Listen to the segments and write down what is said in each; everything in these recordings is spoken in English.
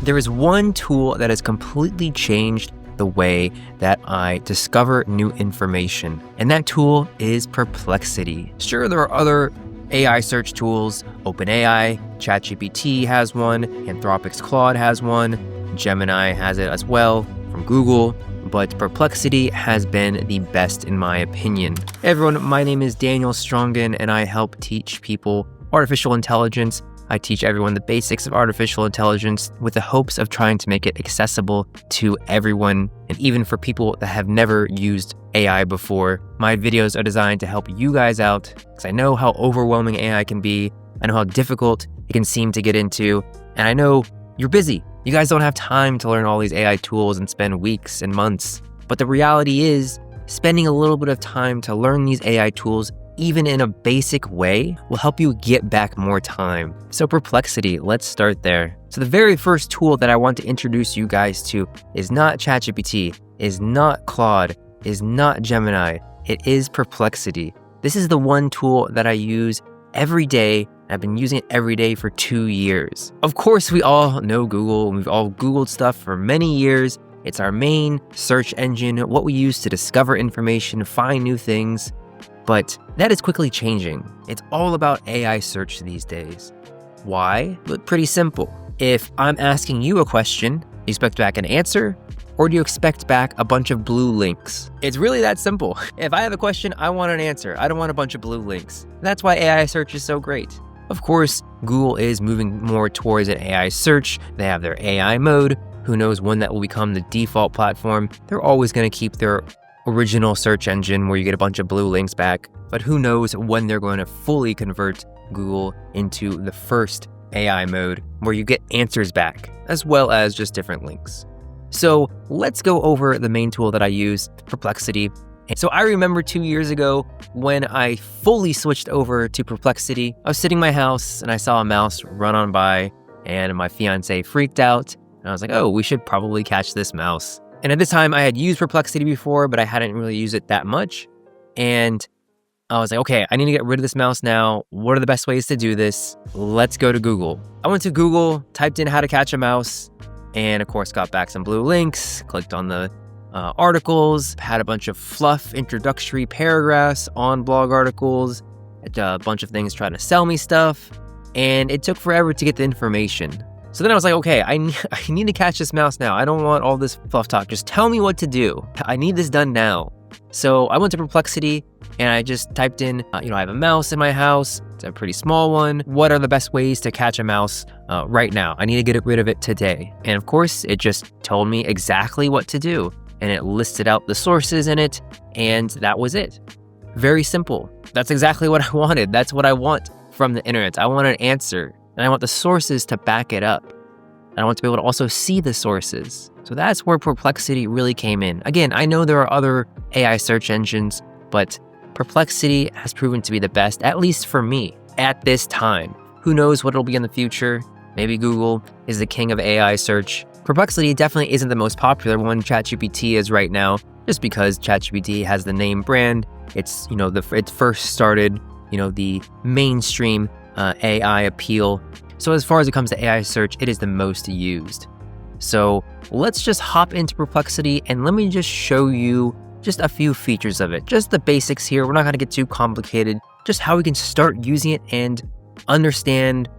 there is one tool that has completely changed the way that I discover new information, and that tool is Perplexity. Sure, there are other AI search tools. OpenAI, ChatGPT has one, Anthropic's Claude has one, Gemini has it as well from Google, but Perplexity has been the best in my opinion. Hey everyone, my name is Daniel Strongin, and I help teach people artificial intelligence. I teach everyone the basics of artificial intelligence with the hopes of trying to make it accessible to everyone, and even for people that have never used AI before. My videos are designed to help you guys out because I know how overwhelming AI can be. I know how difficult it can seem to get into, and I know you're busy. You guys don't have time to learn all these AI tools and spend weeks and months. But the reality is, spending a little bit of time to learn these AI tools, even in a basic way, will help you get back more time. So Perplexity, let's start there. So the very first tool that I want to introduce you guys to is not ChatGPT, is not Claude, is not Gemini, it is Perplexity. This is the one tool that I use every day. I've been using it every day for 2 years. Of course, we all know Google, and we've all Googled stuff for many years. It's our main search engine, what we use to discover information, find new things. But that is quickly changing. It's all about AI search these days. Why? But pretty simple. If I'm asking you a question, do you expect back an answer, or do you expect back a bunch of blue links? It's really that simple. If I have a question, I want an answer. I don't want a bunch of blue links. That's why AI search is so great. Of course, Google is moving more towards an AI search. They have their AI mode. Who knows when that will become the default platform? They're always going to keep their original search engine where you get a bunch of blue links back, but who knows when they're going to fully convert Google into the first AI mode where you get answers back, as well as just different links. So let's go over the main tool that I use, Perplexity. So I remember 2 years ago when I fully switched over to Perplexity. I was sitting in my house and I saw a mouse run on by, and my fiance freaked out, and I was like, oh, we should probably catch this mouse. And at this time, I had used Perplexity before, but I hadn't really used it that much. And I was like, okay, I need to get rid of this mouse now. What are the best ways to do this? Let's go to Google. I went to Google, typed in how to catch a mouse, and of course got back some blue links, clicked on the articles, had a bunch of fluff introductory paragraphs on blog articles, a bunch of things trying to sell me stuff, and it took forever to get the information. So then I was like, okay, I need to catch this mouse now. I don't want all this fluff talk. Just tell me what to do. I need this done now. So I went to Perplexity and I just typed in, I have a mouse in my house. It's a pretty small one. What are the best ways to catch a mouse right now? I need to get rid of it today. And of course, it just told me exactly what to do. And it listed out the sources in it, and that was it. Very simple. That's exactly what I wanted. That's what I want from the internet. I want an answer. And I want the sources to back it up. And I want to be able to also see the sources. So that's where Perplexity really came in. Again, I know there are other AI search engines, but Perplexity has proven to be the best, at least for me, at this time. Who knows what it'll be in the future? Maybe Google is the king of AI search. Perplexity definitely isn't the most popular one. ChatGPT is right now, just because ChatGPT has the name brand. It's, it first started, the mainstream AI appeal. So as far as it comes to AI search, it is the most used. So let's just hop into Perplexity and let me just show you just a few features of it. Just the basics here. We're not going to get too complicated. Just how we can start using it and understand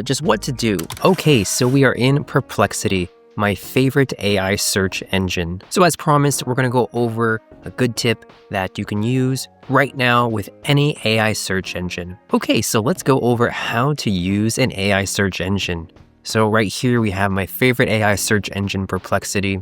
just what to do. Okay, so we are in Perplexity, my favorite AI search engine. So as promised, we're going to go over a good tip that you can use right now with any AI search engine. Okay, so let's go over how to use an AI search engine. So right here, we have my favorite AI search engine, Perplexity.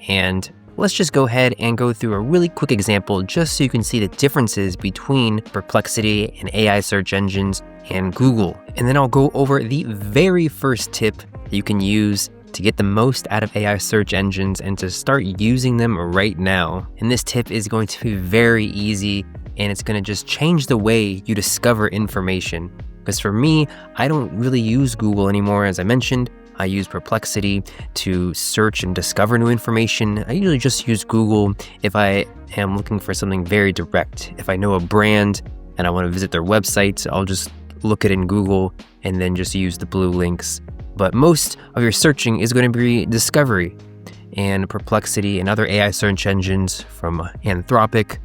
And let's just go ahead and go through a really quick example just so you can see the differences between Perplexity and AI search engines and Google. And then I'll go over the very first tip that you can use to get the most out of AI search engines and to start using them right now. And this tip is going to be very easy, and it's going to just change the way you discover information. Because for me, I don't really use Google anymore. As I mentioned, I use Perplexity to search and discover new information. I usually just use Google if I am looking for something very direct. If I know a brand and I want to visit their website, I'll just look it in Google and then just use the blue links but most of your searching is going to be discovery. And Perplexity and other AI search engines from Anthropic,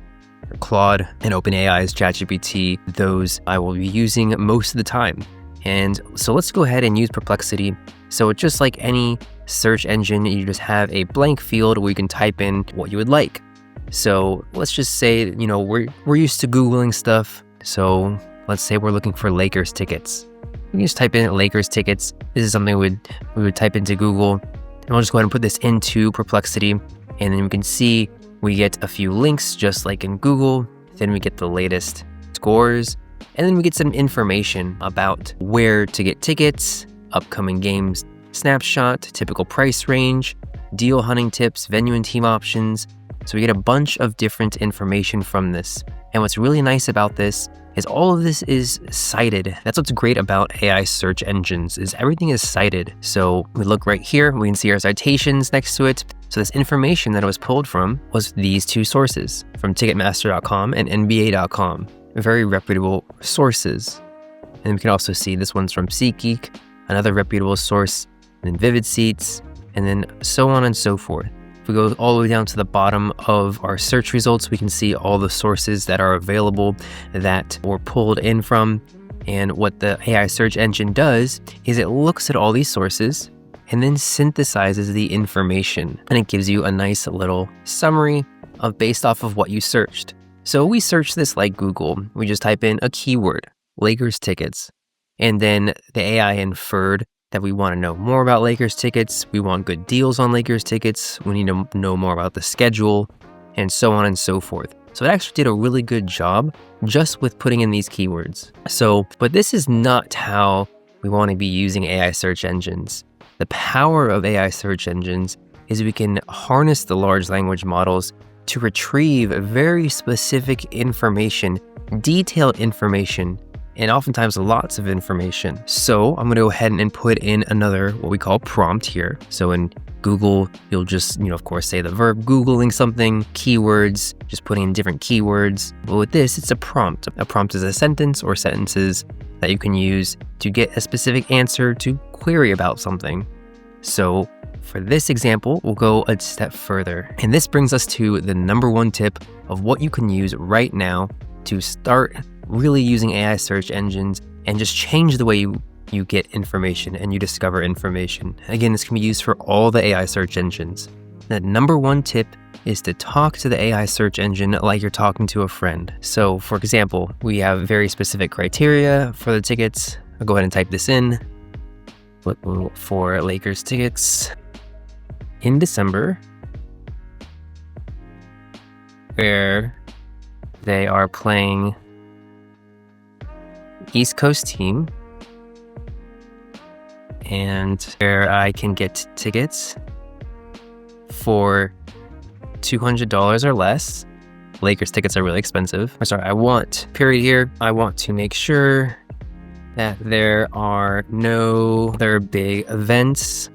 Claude, and OpenAI's ChatGPT, those I will be using most of the time. And so let's go ahead and use Perplexity. So it's just like any search engine, you just have a blank field where you can type in what you would like. So let's just say, we're used to Googling stuff. So let's say we're looking for Lakers tickets. We can just type in Lakers tickets. This is something we would type into Google. And we'll just go ahead and put this into Perplexity. And then we can see we get a few links just like in Google. Then we get the latest scores. And then we get some information about where to get tickets, upcoming games snapshot, typical price range, deal hunting tips, venue and team options. So we get a bunch of different information from this. And what's really nice about this is all of this is cited. That's what's great about AI search engines, is everything is cited. So we look right here, we can see our citations next to it. So this information that it was pulled from was these two sources, from Ticketmaster.com and NBA.com. Very reputable sources. And we can also see this one's from SeatGeek, another reputable source, and then Vivid Seats, and then so on and so forth. If we go all the way down to the bottom of our search results, we can see all the sources that are available that were pulled in from. And what the AI search engine does is it looks at all these sources and then synthesizes the information. And it gives you a nice little summary of based off of what you searched. So we search this like Google. We just type in a keyword, Lakers tickets. And then the AI inferred that we want to know more about Lakers tickets. We want good deals on Lakers tickets. We need to know more about the schedule and so on and so forth. So it actually did a really good job just with putting in these keywords. But this is not how we want to be using AI search engines. The power of AI search engines is we can harness the large language models to retrieve very specific information, detailed information, and oftentimes lots of information. So I'm going to go ahead and put in another, what we call prompt here. So in Google, you'll just, of course, say the verb Googling something, keywords, just putting in different keywords. But with this, it's a prompt. A prompt is a sentence or sentences that you can use to get a specific answer to query about something. So for this example, we'll go a step further. And this brings us to the number one tip of what you can use right now to start really using AI search engines and just change the way you get information and you discover information. Again, this can be used for all the AI search engines. The number one tip is to talk to the AI search engine like you're talking to a friend. So for example, we have very specific criteria for the tickets. I'll go ahead and type this in. For Lakers tickets in December, where they are playing East Coast team, and where I can get tickets for $200 or less. Lakers tickets are really expensive. I want to make sure that there are no other big events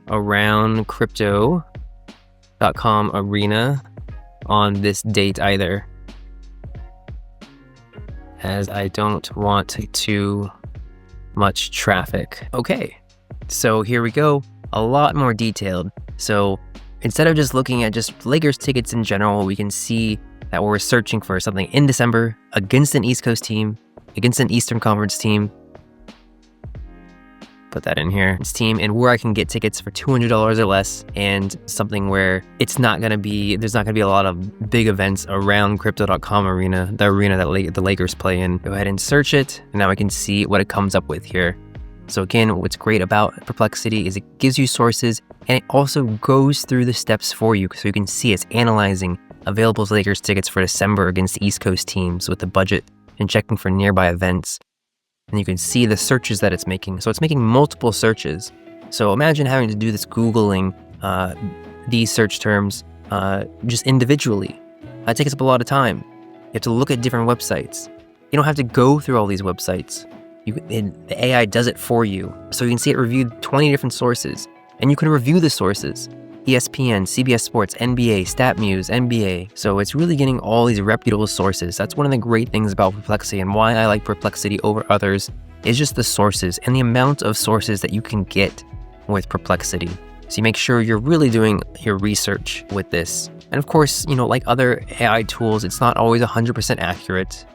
around crypto.com arena on this date either, as I don't want too much traffic. Okay, so here we go, a lot more detailed. So instead of just looking at just Lakers tickets in general, we can see that we're searching for something in December against an East Coast team, against an Eastern Conference team. Put that in here. This team, and where I can get tickets for $200 or less, and something where there's not gonna be a lot of big events around crypto.com arena, the arena that the Lakers play in. Go ahead and search it, and now I can see what it comes up with here. So again, what's great about Perplexity is it gives you sources, and it also goes through the steps for you, so you can see it's analyzing available Lakers tickets for December against East Coast teams with the budget and checking for nearby events. And you can see the searches that it's making. So it's making multiple searches. So imagine having to do this Googling these search terms just individually. That takes up a lot of time. You have to look at different websites. You don't have to go through all these websites. The AI does it for you. So you can see it reviewed 20 different sources. And you can review the sources. ESPN, CBS Sports, NBA, StatMuse, NBA. So it's really getting all these reputable sources. That's one of the great things about Perplexity and why I like Perplexity over others, is just the sources and the amount of sources that you can get with Perplexity. So you make sure you're really doing your research with this. And of course, like other AI tools, it's not always 100% accurate,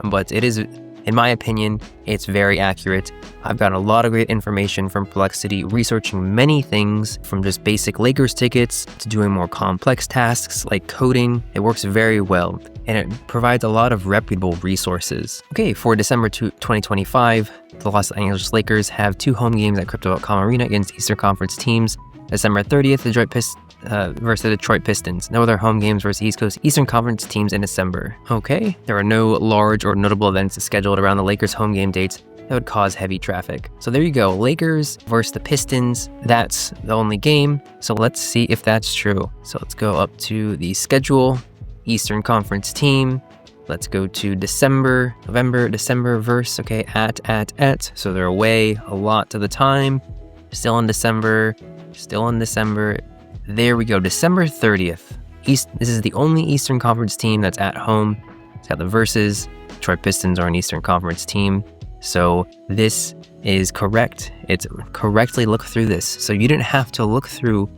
but it is, in my opinion, it's very accurate. I've got a lot of great information from Perplexity, researching many things from just basic Lakers tickets to doing more complex tasks like coding. It works very well, and it provides a lot of reputable resources. Okay, for December 2025, the Los Angeles Lakers have 2 home games at Crypto.com Arena against Eastern Conference teams. December 30th, versus the Detroit Pistons. No other home games versus East Coast Eastern Conference teams in December. Okay, there are no large or notable events scheduled around the Lakers home game dates that would cause heavy traffic. So there you go, Lakers versus the Pistons. That's the only game. So let's see if that's true. So let's go up to the schedule, Eastern Conference team. Let's go to November, December verse, okay, at. So they're away a lot of the time. Still in December. There we go, December 30th. This is the only Eastern Conference team that's at home. It's got the verses. Detroit Pistons are an Eastern Conference team. So this is correct. It's correctly looked through this. So you didn't have to look through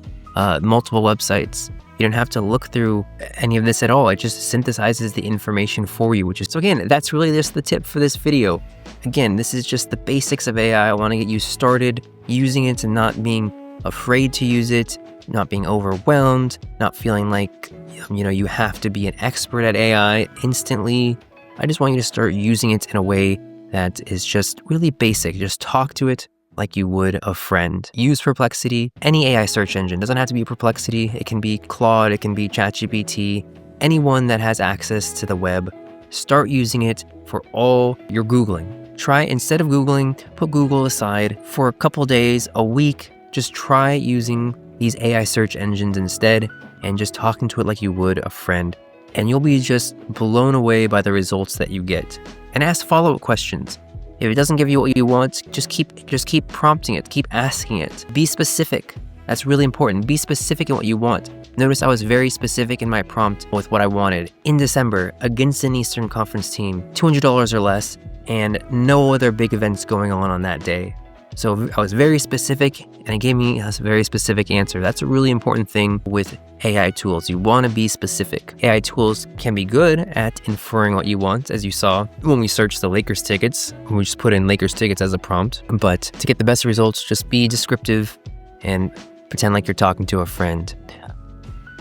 multiple websites. You don't have to look through any of this at all. It just synthesizes the information for you, so again, that's really just the tip for this video. Again, this is just the basics of AI. I want to get you started using it and not being afraid to use it, not being overwhelmed, not feeling like, you have to be an expert at AI instantly. I just want you to start using it in a way that is just really basic. Just talk to it like you would a friend. Use Perplexity, any AI search engine. Doesn't have to be Perplexity. It can be Claude, it can be ChatGPT, anyone that has access to the web. Start using it for all your Googling. Try, instead of Googling, put Google aside for a couple days, a week. Just try using these AI search engines instead and just talking to it like you would a friend. And you'll be just blown away by the results that you get. And ask follow-up questions. If it doesn't give you what you want, just keep prompting it, keep asking it. Be specific. That's really important. Be specific in what you want. Notice I was very specific in my prompt with what I wanted. In December, against an Eastern Conference team, $200 or less, and no other big events going on that day. So I was very specific, and it gave me a very specific answer. That's a really important thing with AI tools. You want to be specific. AI tools can be good at inferring what you want, as you saw when we searched the Lakers tickets. We just put in Lakers tickets as a prompt. But to get the best results, just be descriptive and pretend like you're talking to a friend.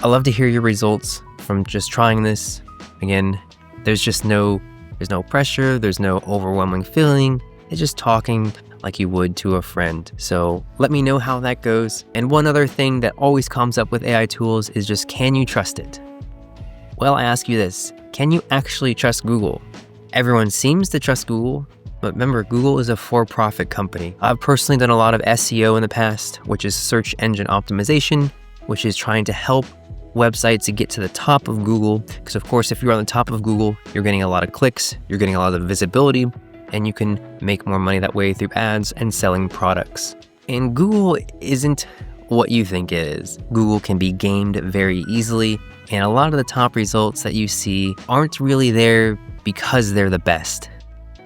I love to hear your results from just trying this. Again, there's no pressure, there's no overwhelming feeling. It's just talking like you would to a friend. So let me know how that goes. And one other thing that always comes up with AI tools is just, can you trust it? Well, I ask you this, can you actually trust Google? Everyone seems to trust Google, but remember, Google is a for-profit company. I've personally done a lot of SEO in the past, which is search engine optimization, which is trying to help websites to get to the top of Google. Because of course, if you're on the top of Google, you're getting a lot of clicks, you're getting a lot of visibility, and you can make more money that way through ads and selling products. And Google isn't what you think it is. Google can be gamed very easily, and a lot of the top results that you see aren't really there because they're the best.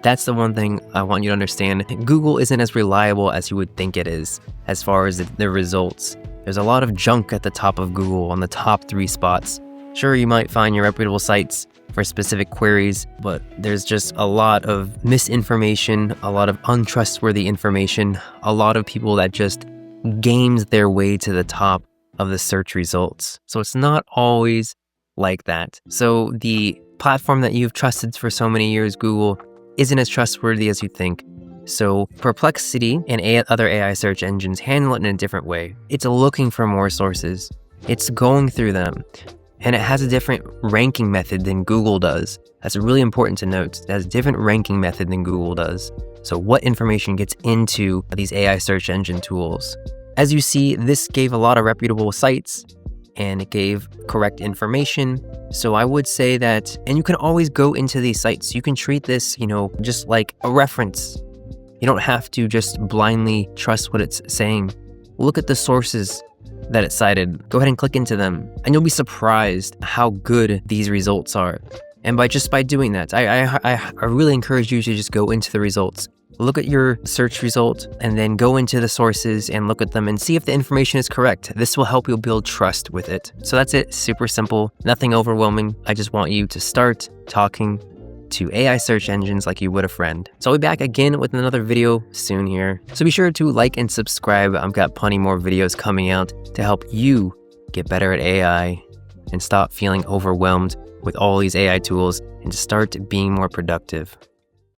That's the one thing I want you to understand. Google isn't as reliable as you would think it is as far as the results. There's a lot of junk at the top of Google on the top 3 spots. Sure, you might find your reputable sites for specific queries, but there's just a lot of misinformation, a lot of untrustworthy information, a lot of people that just games their way to the top of the search results. So it's not always like that. So the platform that you've trusted for so many years, Google, isn't as trustworthy as you think. So Perplexity and other AI search engines handle it in a different way. It's looking for more sources. It's going through them. And it has a different ranking method than Google does. That's really important to note. It has a different ranking method than Google does. So what information gets into these AI search engine tools? As you see, this gave a lot of reputable sites and it gave correct information. So I would say that, and you can always go into these sites. You can treat this, just like a reference. You don't have to just blindly trust what it's saying. Look at the sources that it cited. Go ahead and click into them, and you'll be surprised how good these results are. And by doing that, I really encourage you to just go into the results. look at your search result and then go into the sources and look at them and see if the information is correct. This will help you build trust with it. So that's it, super simple, nothing overwhelming. I just want you to start talking to AI search engines like you would a friend. So I'll be back again with another video soon here. So be sure to like and subscribe. I've got plenty more videos coming out to help you get better at AI and stop feeling overwhelmed with all these AI tools and to start being more productive.